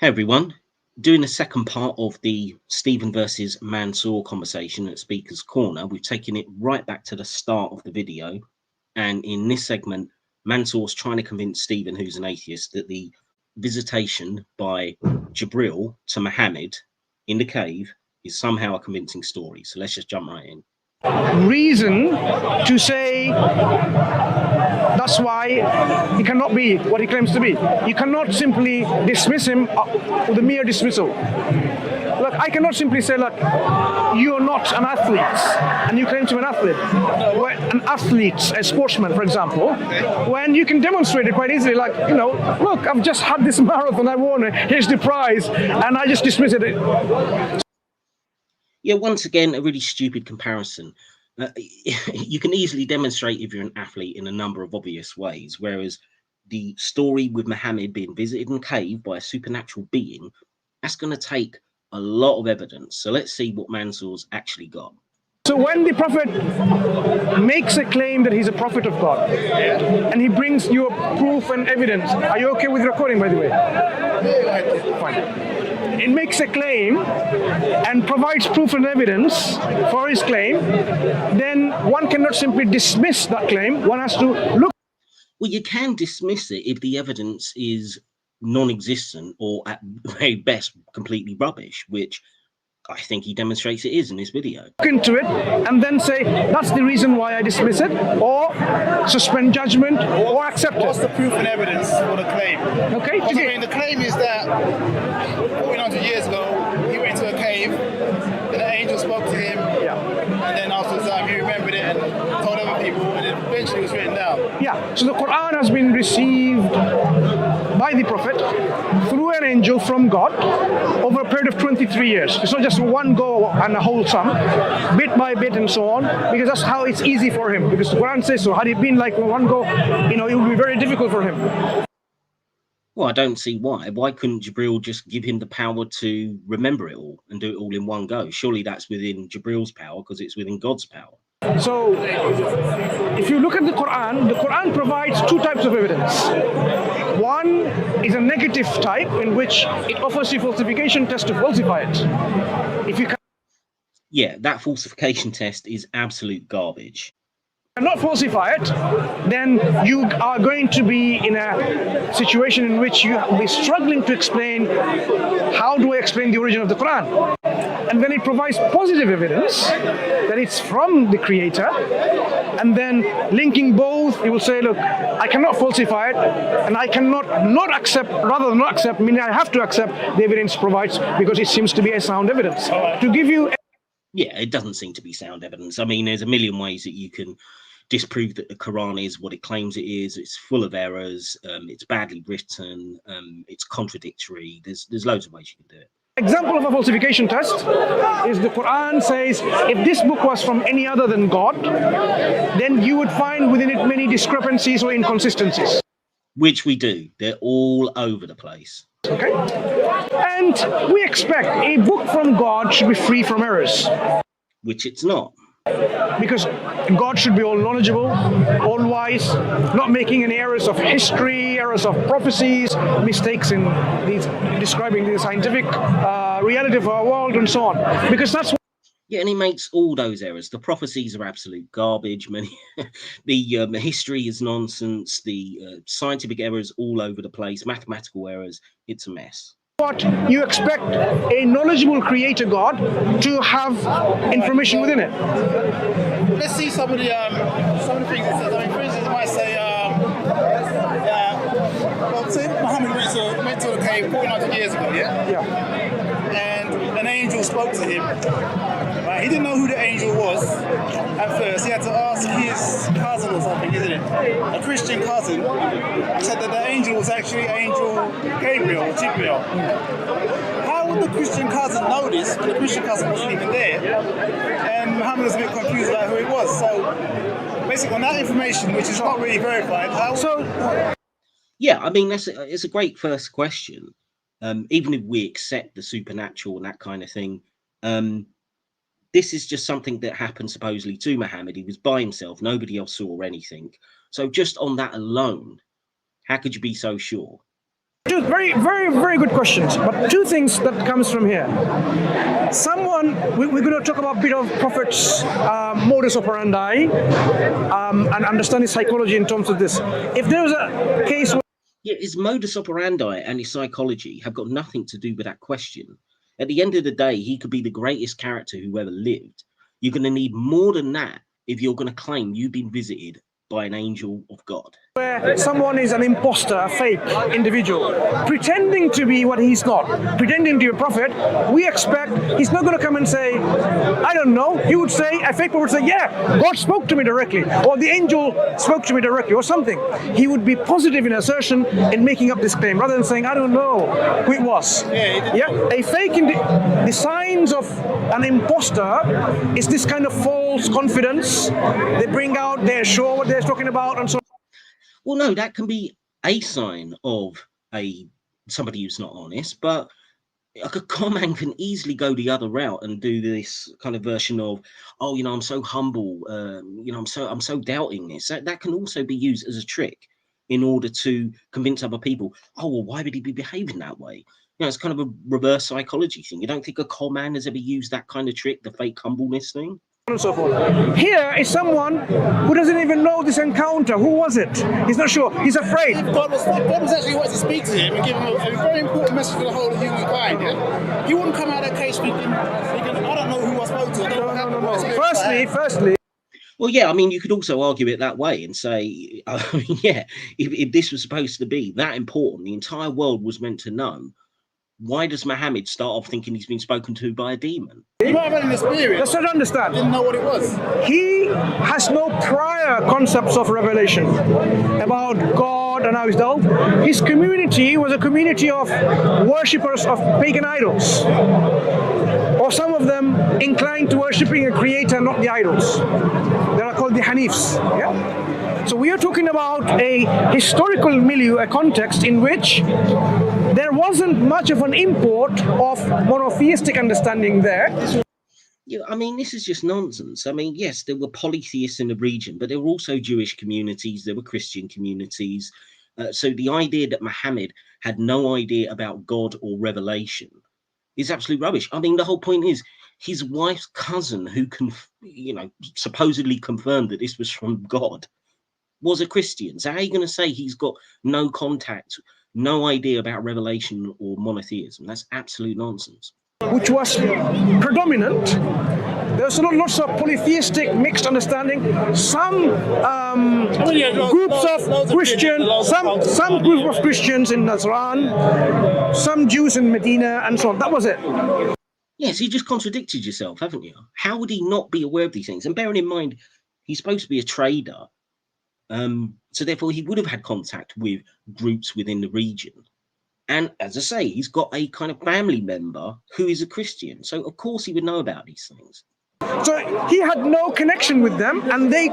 Hey everyone, doing the second part of the Stephen versus Mansour conversation at Speaker's Corner. We've taken it right back to the start of the video. And in this segment, Mansour's trying to convince Stephen, who's an atheist, that the visitation by Jibril to Muhammad in the cave is somehow a convincing story. So let's just jump right in. Reason to say that's why he cannot be what he claims to be. You cannot simply dismiss him with a mere dismissal. Look, I cannot simply say, look, you're not an athlete, and you claim to be an athlete. An athlete, a sportsman, for example, when you can demonstrate it quite easily, like, you know, look, I've just had this marathon, I won it, here's the prize, and I just dismiss it. Yeah, once again, a really stupid comparison. You can easily demonstrate if you're an athlete in a number of obvious ways, whereas the story with Muhammad being visited in a cave by a supernatural being, that's going to take a lot of evidence. So let's see what Mansour's actually got. So when the prophet makes a claim that he's a prophet of God, and he brings you proof and evidence, are you okay with recording, by the way? Fine. It makes a claim and provides proof and evidence for his claim, then one cannot simply dismiss that claim. One has to look. Well, you can dismiss it if the evidence is non-existent or at very best completely rubbish, which I think he demonstrates it is in this video. Look into it and then say, that's the reason why I dismiss it, or suspend judgment, or accept it. What's the proof and evidence for the claim? Okay. I mean, the claim is that 1400 years ago, he went into a cave, and an angel spoke to him, and then after that, he remembered it and told other people, and it eventually was written down. Yeah, so the Quran has been received by the Prophet through an angel from God over a period of 23 years. It's not just one go and a whole sum, bit by bit and so on, because that's how it's easy for him, because the Quran says so. Had it been like one go, you know, it would be very difficult for him. Well, I don't see why. Why couldn't Jibril just give him the power to remember it all and do it all in one go? Surely that's within Jibril's power because it's within God's power. So, if you look at the Quran provides two types of evidence. One is a negative type in which it offers you falsification test to falsify it. If you Yeah, that falsification test is absolute garbage. cannot falsify it, then you are going to be in a situation in which you will be struggling to explain, how do I explain the origin of the Quran? And then it provides positive evidence that it's from the Creator, and then linking both, you will say, look, I cannot falsify it, and I cannot not accept, rather than not accept, meaning I have to accept the evidence provides, because it seems to be a sound evidence. To give you... Yeah, it doesn't seem to be sound evidence. I mean, there's a million ways that you can disprove that the Quran is what it claims it is. It's full of errors. It's badly written. It's contradictory. There's loads of ways you can do it. Example of a falsification test is the Quran says, if this book was from any other than God, then you would find within it many discrepancies or inconsistencies. Which we do. They're all over the place. Okay? And we expect a book from God should be free from errors. Which it's not. Because God should be all knowledgeable, all wise, not making any errors of history, errors of prophecies, mistakes in these describing the scientific reality of our world and so on. Because that's... Yeah, and he makes all those errors. The prophecies are absolute garbage. The history is nonsense. The scientific errors all over the place. Mathematical errors. It's a mess. What you expect a knowledgeable creator God to have information within it. Let's see some of the things it says. I mean, for instance, it might say, well, say Muhammad went to a cave 1400 years ago, yeah? And an angel spoke to him. Right? He didn't know who the angel was at first. He had to ask his cousin or something, isn't it? A Christian cousin said that the angel was actually Angel Gabriel or Jibril. How would the Christian cousin know this when the Christian cousin wasn't even there? And Muhammad was a bit confused about who it was. So basically on that information, which is not really verified, how... So, yeah, I mean, it's a great first question. Even if we accept the supernatural and that kind of thing, this is just something that happened supposedly to Muhammad. He was by himself. Nobody else saw anything. So just on that alone, how could you be so sure? Two very, very, very good questions. But two things that comes from here. We're going to talk about a bit of Prophet's modus operandi and understand his psychology in terms of this. If there was a case where his modus operandi and his psychology have got nothing to do with that question. At the end of the day, he could be the greatest character who ever lived. You're going to need more than that if you're going to claim you've been visited by an angel of God. Where someone is an imposter, a fake individual, pretending to be what he's not, pretending to be a prophet, we expect he's not going to come and say, I don't know. He would say, a fake prophet would say, yeah, God spoke to me directly, or the angel spoke to me directly, or something. He would be positive in assertion in making up this claim, rather than saying, I don't know who it was. Yeah, a fake, the signs of an imposter is this kind of false confidence. They bring out, they're sure what they're talking about, and so on. Well, no, that can be a sign of somebody who's not honest, but like a con man can easily go the other route and do this kind of version of, oh, you know, I'm so humble, you know, I'm so doubting this. That can also be used as a trick in order to convince other people, oh, well, why would he be behaving that way? You know, it's kind of a reverse psychology thing. You don't think a con man has ever used that kind of trick, the fake humbleness thing? And so forth. Here is someone who doesn't even know this encounter. Who was it? He's not sure. He's afraid. If God was actually wanting to speak to him and give him a very important message for the whole of humankind, yeah? He wouldn't come out of that case thinking, I don't know who I spoke to. No. Firstly. Well, yeah, I mean, you could also argue it that way and say, yeah, if this was supposed to be that important, the entire world was meant to know, why does Muhammad start off thinking he's been spoken to by a demon? He might have had an experience. Let's not understand. Didn't know what it was. He has no prior concepts of revelation about God and how he's dealt. His community was a community of worshippers of pagan idols, or some of them inclined to worshipping a creator, not the idols. They are called the Hanifs. Yeah? So we are talking about a historical milieu, a context in which there wasn't much of an import of monotheistic understanding there. Yeah, I mean, this is just nonsense. I mean, yes, there were polytheists in the region, but there were also Jewish communities, there were Christian communities. So the idea that Muhammad had no idea about God or revelation is absolute rubbish. I mean, the whole point is his wife's cousin, who supposedly confirmed that this was from God, was a Christian. So how are you going to say he's got no contact, no idea about revelation or monotheism? That's absolute nonsense. Which was predominant. There's lots of polytheistic mixed understanding. Some groups of Christians, some group of Christians in Nazran, some Jews in Medina, and so on. That was it. Yes, you just contradicted yourself, haven't you? How would he not be aware of these things? And bearing in mind, he's supposed to be a trader. So therefore, he would have had contact with groups within the region. And as I say, he's got a kind of family member who is a Christian. So, of course, he would know about these things. So he had no connection with them, and they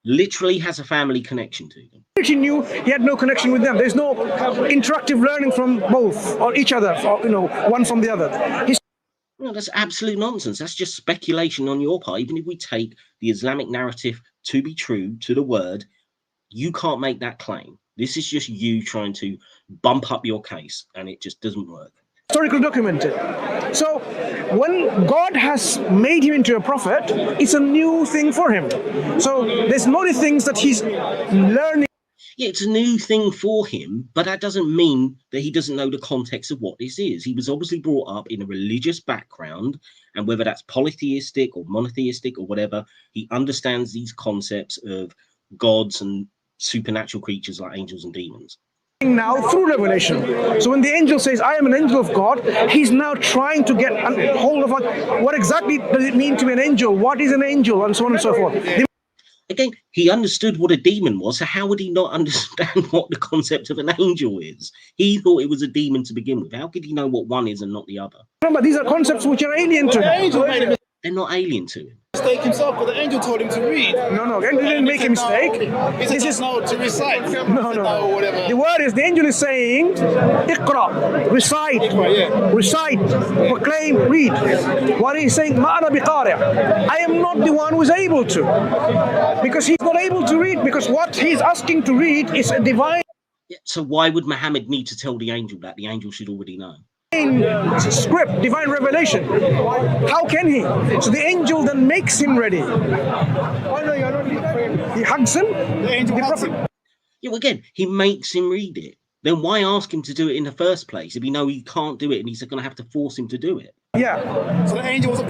literally has a family connection to them. He knew he had no connection with them. There's no interactive learning from both or each other, or, one from the other. No, that's absolute nonsense. That's just speculation on your part. Even if we take the Islamic narrative to be true to the word, you can't make that claim. This is just you trying to bump up your case, and it just doesn't work. Historically documented. So when God has made him into a prophet, it's a new thing for him. So there's many things that he's learning. Yeah, it's a new thing for him, but that doesn't mean that he doesn't know the context of what this is. He was obviously brought up in a religious background, and whether that's polytheistic or monotheistic or whatever, he understands these concepts of gods and supernatural creatures like angels and demons. Now through revelation. So when the angel says, I am an angel of God, he's now trying to get a hold of what exactly does it mean to be an angel? What is an angel? And so on and so forth. Again, he understood what a demon was, so how would he not understand what the concept of an angel is? He thought it was a demon to begin with. How could he know what one is and not the other? Remember, these are concepts which are alien to him. They're not alien to him. Mistake himself, but the angel told him to read. No, the angel didn't make a mistake. This is no to recite. No. The word is, the angel is saying, Iqra, recite, recite, proclaim, read. What he's saying, Ma'ana biqari'. I am not the one who is able to. Because he's not able to read, because what he's asking to read is a divine. So why would Muhammad need to tell the angel that? The angel should already know. Script, divine revelation. How can he? So the angel then makes him ready. He hugs him. The prophet. Yeah, well, again, he makes him read it. Then why ask him to do it in the first place if he know he can't do it and he's going to have to force him to do it? Yeah. So the angel was a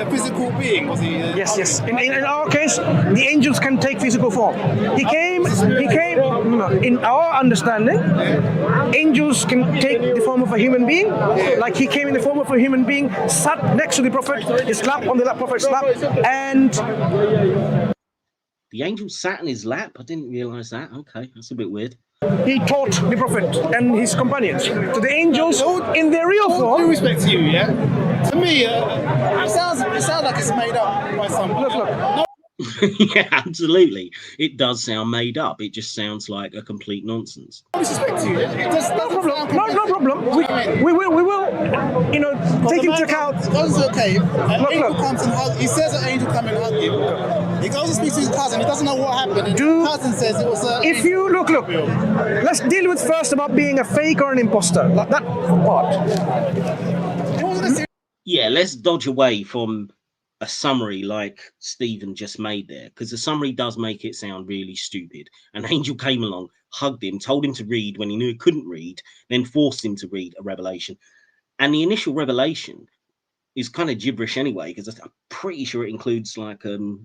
physical being, was he? Yes. In our case, the angels can take physical form. He came. No, in our understanding, angels can take the form of a human being. Like he came in the form of a human being, sat next to the prophet, he slapped on the prophet's lap, and the angel sat in his lap. I didn't realize that. Okay, that's a bit weird. He taught the prophet and his companions. So the angels, in their real form. With respect to you, yeah. To me, it sounds like it's made up by someone. Look. No. Yeah, absolutely. It does sound made up. It just sounds like a complete nonsense. With respect to you, No problem. We will, take into account. Goes to a cave. An angel comes and hugs. He says an angel come and hug him. He goes and speaks to his cousin. He doesn't know what happened. And his cousin says it was a. If you look. Let's deal with first about being a fake or an imposter. Like that part. Yeah, let's dodge away from a summary like Stephen just made there, because the summary does make it sound really stupid. An angel came along, hugged him, told him to read when he knew he couldn't read, then forced him to read a revelation. And the initial revelation is kind of gibberish anyway, because I'm pretty sure it includes like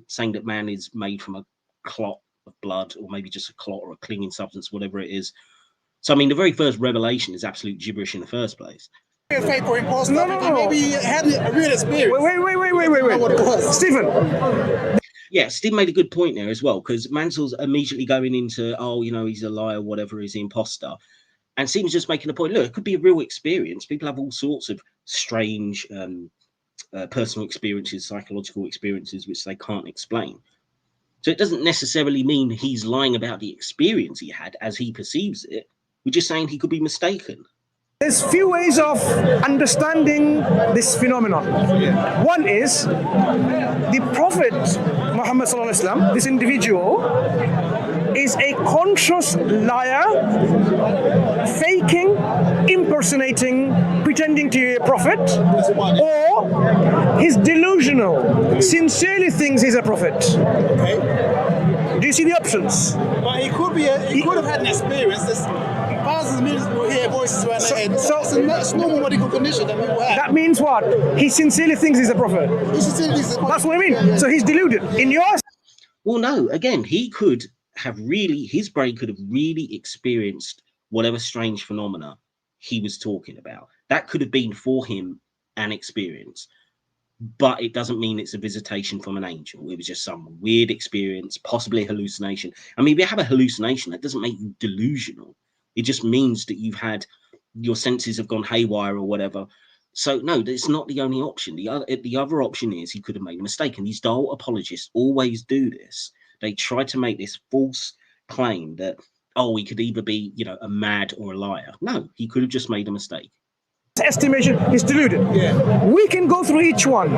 saying that man is made from a clot of blood, or maybe just a clot or a clinging substance, whatever it is. So I mean, the very first revelation is absolute gibberish in the first place. A fake or imposter. No. Maybe he had a real experience. Wait. Stephen. Yeah, Steve made a good point there as well, because Mansour's immediately going into, he's a liar, whatever, he's an imposter. And Stephen's just making a point, look, it could be a real experience. People have all sorts of strange personal experiences, psychological experiences, which they can't explain. So it doesn't necessarily mean he's lying about the experience he had as he perceives it. We're just saying he could be mistaken. There's few ways of understanding this phenomenon. One is the Prophet Muhammad sallallahu alaihi wasallam, this individual, is a conscious liar, faking, impersonating, pretending to be a prophet, or he's delusional, sincerely thinks he's a prophet. Okay. Do you see the options? But he could have had an experience. Thousands of millions will hear voices around their head. That's normal medical condition that people have. That means what? He sincerely thinks he's a prophet. That's what I mean. Yeah. So he's deluded. In yours? Well, no. Again, he could have his brain could have really experienced whatever strange phenomena he was talking about. That could have been for him an experience. But it doesn't mean it's a visitation from an angel. It was just some weird experience, possibly a hallucination. I mean, if you have a hallucination, that doesn't make you delusional. It just means that your senses have gone haywire or whatever. So no, that's not the only option. The other option is he could have made a mistake. And these dull apologists always do this. They try to make this false claim that, he could either be, a mad or a liar. No, he could have just made a mistake. Estimation is deluded. Yeah. We can go through each one.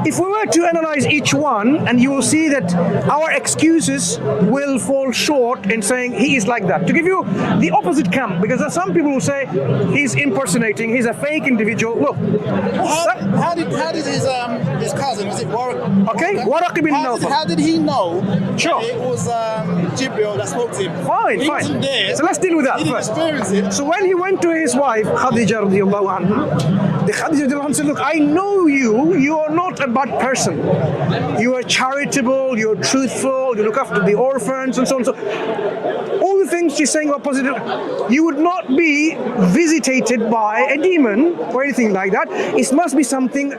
If we were to analyze each one, and you will see that our excuses will fall short in saying he is like that. To give you the opposite camp, because there are some people who say he's impersonating, he's a fake individual. Look, how did his cousin, was it Waraq? Okay, Waraq ibn Nawfal. How did he know? Sure. It was Jibril that spoke to him. Fine. Wasn't there. So let's deal with that he first. Didn't experience it. So when he went to his wife Khadija radiallahu anha, the Khadija radiallahu anha said, look, I know you are not a bad person. You are charitable, you're truthful, you look after the orphans and so on. So all the things she's saying are positive. You would not be visitated by a demon or anything like that. It must be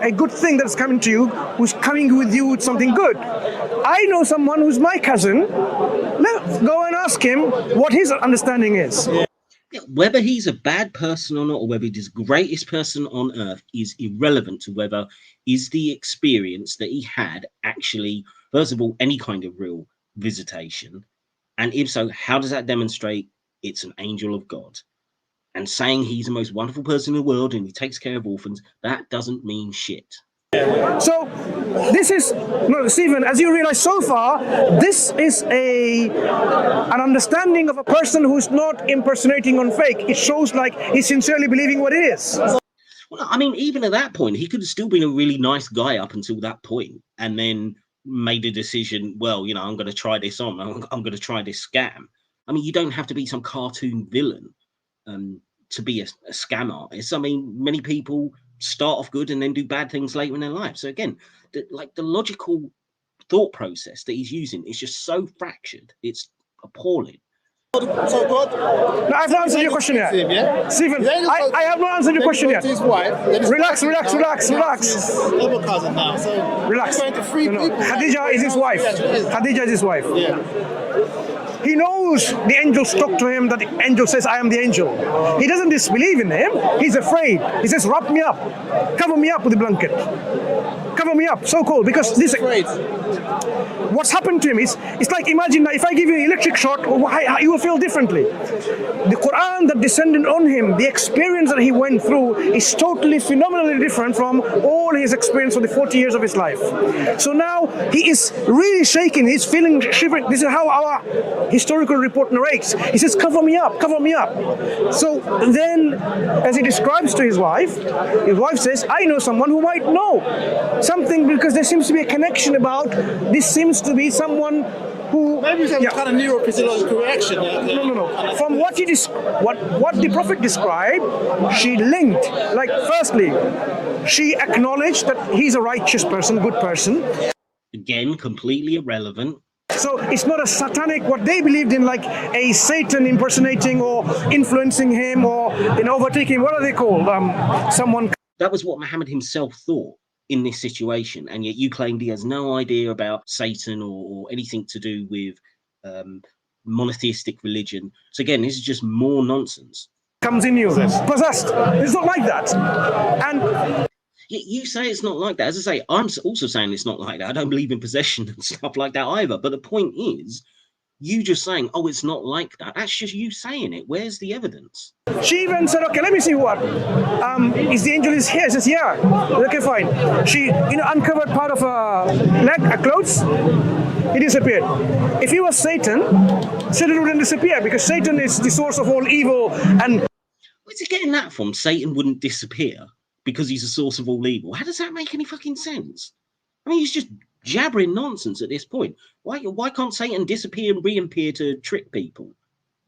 a good thing that's coming to you, who's coming with you with something good. I know someone who's my cousin. Let's go and ask him what his understanding is. Whether he's a bad person or not, or whether he's the greatest person on earth, is irrelevant to whether is the experience that he had actually, first of all, any kind of real visitation. And if so, how does that demonstrate it's an angel of God? And saying he's the most wonderful person in the world and he takes care of orphans, that doesn't mean shit. So this is, no, Stephen, as you realize so far, this is an understanding of a person who's not impersonating on fake. It shows like he's sincerely believing what it is. Well, I mean, even at that point, he could have still been a really nice guy up until that point, and then made a decision, well, you know, I'm going to try this on. I'm going to try this scam. I mean, you don't have to be some cartoon villain to be a scam artist. I mean, many people start off good and then do bad things later in their life. So again, the logical thought process that he's using is just so fractured. It's appalling. So God, no, I've not answered your question yet. Yeah? Stephen, I have not answered your question yet. His wife, relax. His other cousin now. So relax. Going to free people. Khadija is his wife. Khadija is his wife. Yeah. He knows the angels talk to him, that the angel says, I am the angel. He doesn't disbelieve in him. He's afraid. He says, wrap me up. Cover me up with a blanket. Cover me up. So cold. Because this, what's happened to him is, it's like, imagine that if I give you an electric shock, you will feel differently. The Quran that descended on him, the experience that he went through is totally phenomenally different from all his experience for the 40 years of his life. So now he is really shaking. He's feeling shivering. This is how our historical report narrates. He says, cover me up, cover me up. So then, as he describes to his wife says, I know someone who might know something, because there seems to be a connection about, this seems to be someone who... Maybe some kind of neurophysiological reaction. No. From what the Prophet described, she linked, like, firstly, she acknowledged that he's a righteous person, good person. Again, completely irrelevant. So it's not a satanic, what they believed in, like a Satan impersonating or influencing him or overtaking, what are they called? Someone. That was what Muhammad himself thought in this situation, and yet you claimed he has no idea about Satan or anything to do with monotheistic religion. So again, this is just more nonsense. Comes in you, possessed. It's not like that. And you say it's not like that. As I say, I'm also saying it's not like that. I don't believe in possession and stuff like that either. But the point is, you just saying, oh, it's not like that. That's just you saying it. Where's the evidence? She even said, okay, let me see what. Is the angel is here? She says, yeah. Okay, fine. She, uncovered part of her leg, her clothes. He disappeared. If he was Satan wouldn't disappear, because Satan is the source of all evil. And where's he getting that from? Satan wouldn't disappear because he's a source of all evil. How does that make any fucking sense? I mean, he's just jabbering nonsense at this point. Why can't Satan disappear and reappear to trick people?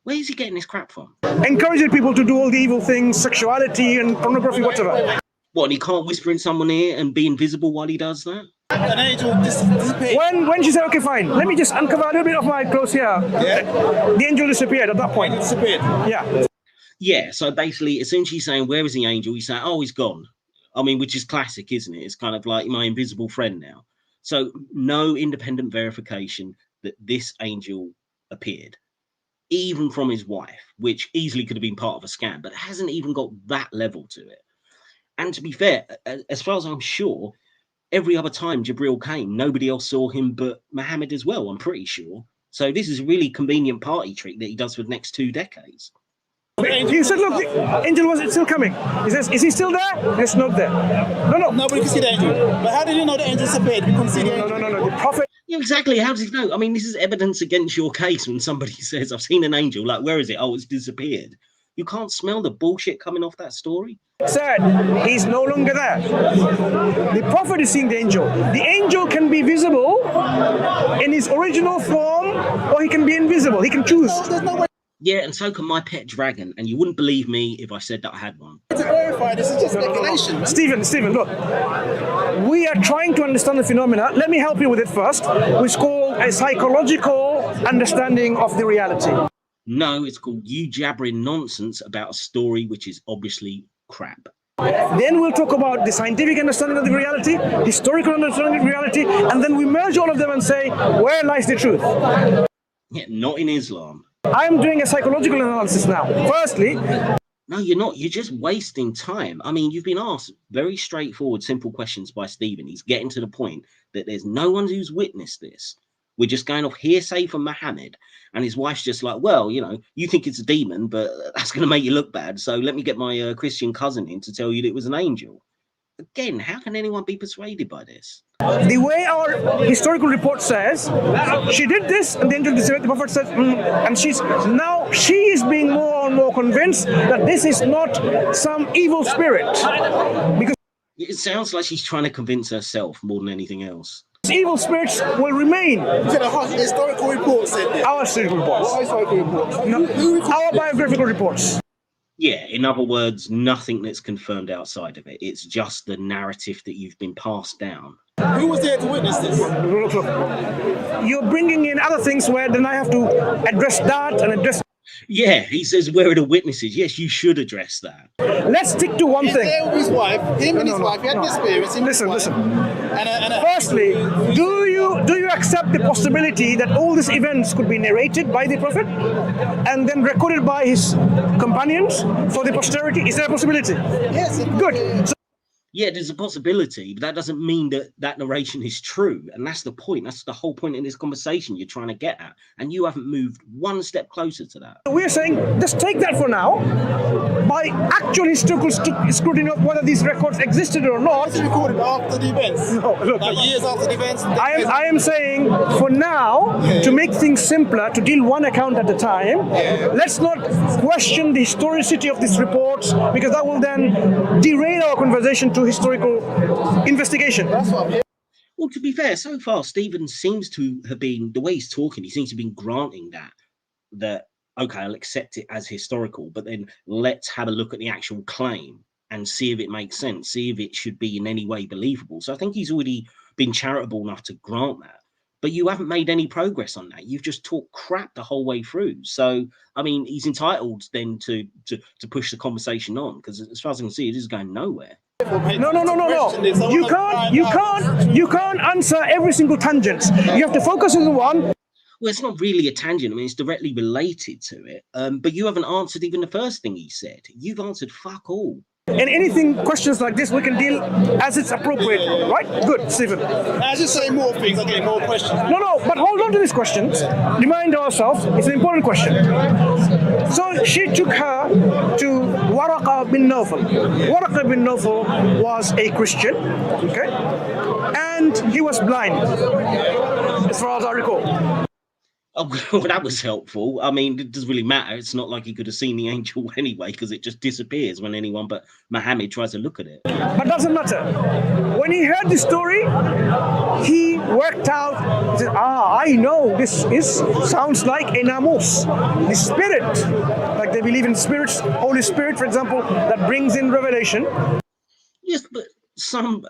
Where is he getting this crap from? Encouraging people to do all the evil things, sexuality and pornography, whatever. What, and he can't whisper in someone ear and be invisible while he does that? An angel disappeared. When she said, okay, fine, let me just uncover a little bit of my clothes here. Yeah. The angel disappeared at that point. Disappeared. Yeah. Yeah, so basically, as soon as she's saying, where is the angel? He's saying, oh, he's gone. I mean, which is classic, isn't it? It's kind of like my invisible friend now. So no independent verification that this angel appeared, even from his wife, which easily could have been part of a scam, but hasn't even got that level to it. And to be fair, as far as I'm sure, every other time Jibril came, nobody else saw him but Muhammad as well, I'm pretty sure. So this is a really convenient party trick that he does for the next 2 decades. You said, look, the angel was still coming. He says, is he still there? It's not there. No. Nobody could see the angel. But how did you know the angel disappeared? We couldn't see the angel. No. The prophet. Yeah, exactly. How does he know? I mean, this is evidence against your case when somebody says, I've seen an angel. Like, where is it? Oh, it's disappeared. You can't smell the bullshit coming off that story? Said he's no longer there. The prophet is seeing the angel. The angel can be visible in his original form, or he can be invisible. He can choose. There's no way. Yeah, and so can my pet dragon. And you wouldn't believe me if I said that I had one. To verify, this is just speculation. Stephen, look. We are trying to understand the phenomena. Let me help you with it first. It's called a psychological understanding of the reality. No, it's called you jabbering nonsense about a story which is obviously crap. Then we'll talk about the scientific understanding of the reality, historical understanding of the reality, and then we merge all of them and say, where lies the truth? Yeah, not in Islam. I'm doing a psychological analysis now. Firstly... No, you're not. You're just wasting time. I mean, you've been asked very straightforward, simple questions by Stephen. He's getting to the point that there's no one who's witnessed this. We're just going off hearsay from Muhammad. And his wife's just like, well, you think it's a demon, but that's going to make you look bad. So let me get my Christian cousin in to tell you that it was an angel. again, how can anyone be persuaded by this? The way our historical report says, she did this, and then the Prophet said, and she is being more and more convinced that this is not some evil spirit, because it sounds like she's trying to convince herself more than anything else. Evil spirits will remain. The historical report said this. Our historical reports. Our historical reports. No, our biographical reports. Yeah, in other words, nothing that's confirmed outside of it. It's just the narrative that you've been passed down. Who was there to witness this? You're bringing in other things where then I have to address that and address. Yeah, he says, where are the witnesses? Yes, you should address that. Let's stick to one thing. There with his wife, him and his wife, he had an experience. Listen. And firstly, do you accept the possibility that all these events could be narrated by the Prophet and then recorded by his companions for the posterity? Is there a possibility? Yes. Good. Yeah, there's a possibility, but that doesn't mean that that narration is true. And that's the point. That's the whole point in this conversation you're trying to get at. And you haven't moved one step closer to that. We're saying, just take that for now. By actual historical scrutiny of whether these records existed or not. It's recorded after the events. No, look. Years after the events. I am saying, for now, to make things simpler, to deal one account at a time, let's not question the historicity of these reports, because that will then derail our conversation to historical investigation. That's what I'm here. Well, to be fair, so far, Stephen seems to have been, the way he's talking, he seems to have been granting that, okay, I'll accept it as historical, but then let's have a look at the actual claim and see if it makes sense, see if it should be in any way believable. So I think he's already been charitable enough to grant that. But you haven't made any progress on that. You've just talked crap the whole way through. So, I mean, he's entitled then to push the conversation on, because as far as I can see, it is going nowhere. No. You can't answer every single tangent. You have to focus on the one. Well, it's not really a tangent. I mean, it's directly related to it. But you haven't answered even the first thing he said. You've answered fuck all. And anything, questions like this, we can deal as it's appropriate, right? Good, Stephen. As you say more things, I get more questions. No, but hold on to these questions. Remind ourselves, it's an important question. So she took her to Waraqa bin Nawfal. Waraqa bin Nawfal was a Christian, okay? And he was blind, as far as I recall. Oh, well, that was helpful. I mean, it doesn't really matter. It's not like he could have seen the angel anyway, because it just disappears when anyone but Muhammad tries to look at it. But doesn't matter. When he heard the story, he worked out, he said, I know this sounds like a namus, the spirit. Like they believe in spirits, Holy Spirit, for example, that brings in revelation. Yes, but some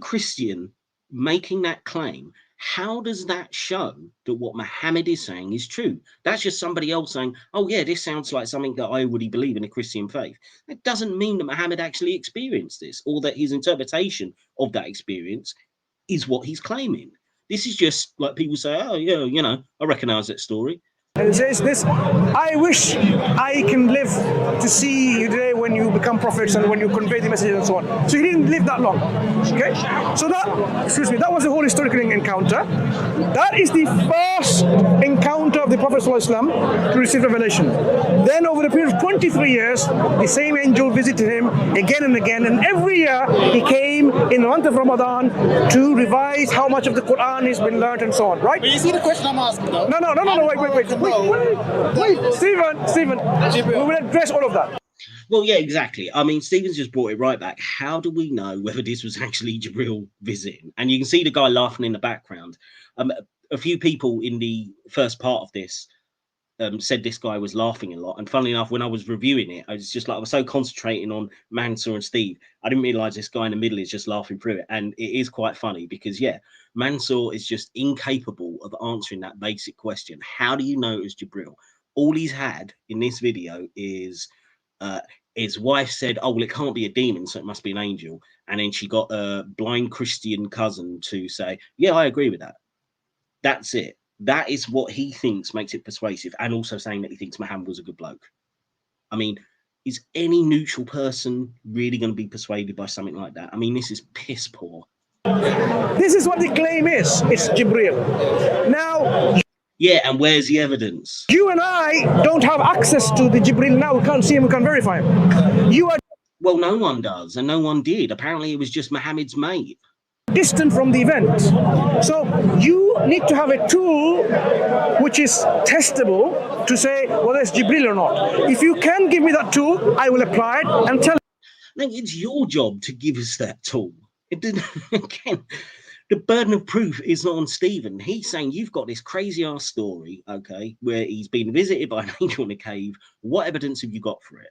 Christian making that claim, how does that show that what Muhammad is saying is true? That's just somebody else saying, oh yeah, this sounds like something that I already believe in a Christian faith. That doesn't mean that Muhammad actually experienced this, or that his interpretation of that experience is what he's claiming. This is just like people say, oh yeah, you know, I recognize that story. And it says this, I wish I can live to see you today when you become prophets and when you convey the message and so on. So he didn't live that long. Okay? So that was a whole historical encounter. That is the first encounter of the Prophet ﷺ to receive revelation. Then over the period of 23 years, the same angel visited him again and again, and every year he came in the month of Ramadan to revise how much of the Quran has been learned and so on, right? But you see the question I'm asking though? No, wait, Stephen, we will address all of that. Well, yeah, exactly. I mean, Stephen's just brought it right back. How do we know whether this was actually Jibril visiting? And you can see the guy laughing in the background. A few people in the first part of this said this guy was laughing a lot. And funnily enough, when I was reviewing it, I was just like, I was so concentrating on Mansour and Steve, I didn't realize this guy in the middle is just laughing through it. And it is quite funny because, yeah, Mansour is just incapable of answering that basic question. How do you know it was Jibril? All he's had in this video is his wife said, oh, well, it can't be a demon, so it must be an angel. And then she got a blind Christian cousin to say, yeah, I agree with that. That's it. That is what he thinks makes it persuasive, and also saying that he thinks Muhammad was a good bloke. I mean, is any neutral person really going to be persuaded by something like that? I mean, this is piss poor. This is what the claim is. It's Jibril. Now, yeah, and where's the evidence? You and I don't have access to the Jibril now. We can't see him. We can't verify him. Well, no one does, and no one did. Apparently, it was just Muhammad's mate. Distant from the event. So you need to have a tool which is testable to say whether it's Jibril or not. If you can give me that tool, I will apply it and tell. No, it's your job to give us that tool. It didn't. Again, the burden of proof is not on Stephen. He's saying you've got this crazy ass story, okay, where he's been visited by an angel in a cave. What evidence have you got for it?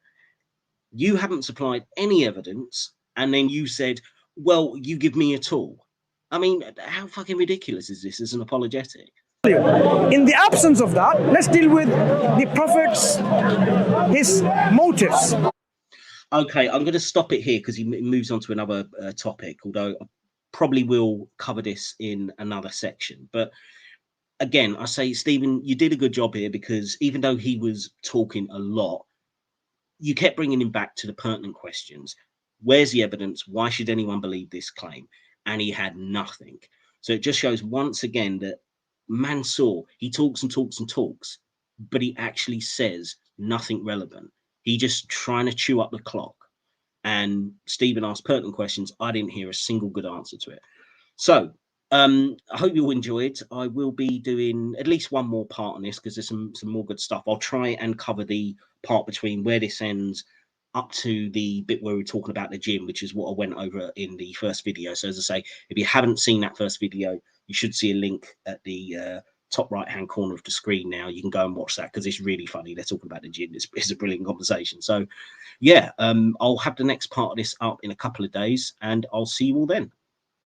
You haven't supplied any evidence, and then you said, well, you give me a tool. I mean, how fucking ridiculous is this as an apologetic? In the absence of that, let's deal with the Prophet's, his motives. Okay, I'm going to stop it here because he moves on to another topic, although I probably will cover this in another section. But again, I say, Stephen, you did a good job here, because even though he was talking a lot, you kept bringing him back to the pertinent questions. Where's the evidence? Why should anyone believe this claim? And he had nothing. So it just shows once again that Mansour, he talks and talks and talks, but he actually says nothing relevant. He just trying to chew up the clock. And Stephen asked pertinent questions. I didn't hear a single good answer to it. So I hope you all enjoyed. I will be doing at least one more part on this because there's some more good stuff. I'll try and cover the part between where this ends up to the bit where we're talking about the gym, which is what I went over in the first video. So as I say, if you haven't seen that first video, you should see a link at the top right hand corner of the screen now. You can go and watch that because it's really funny. They're talking about the gym. It's a brilliant conversation. So yeah, I'll have the next part of this up in a couple of days, and I'll see you all then.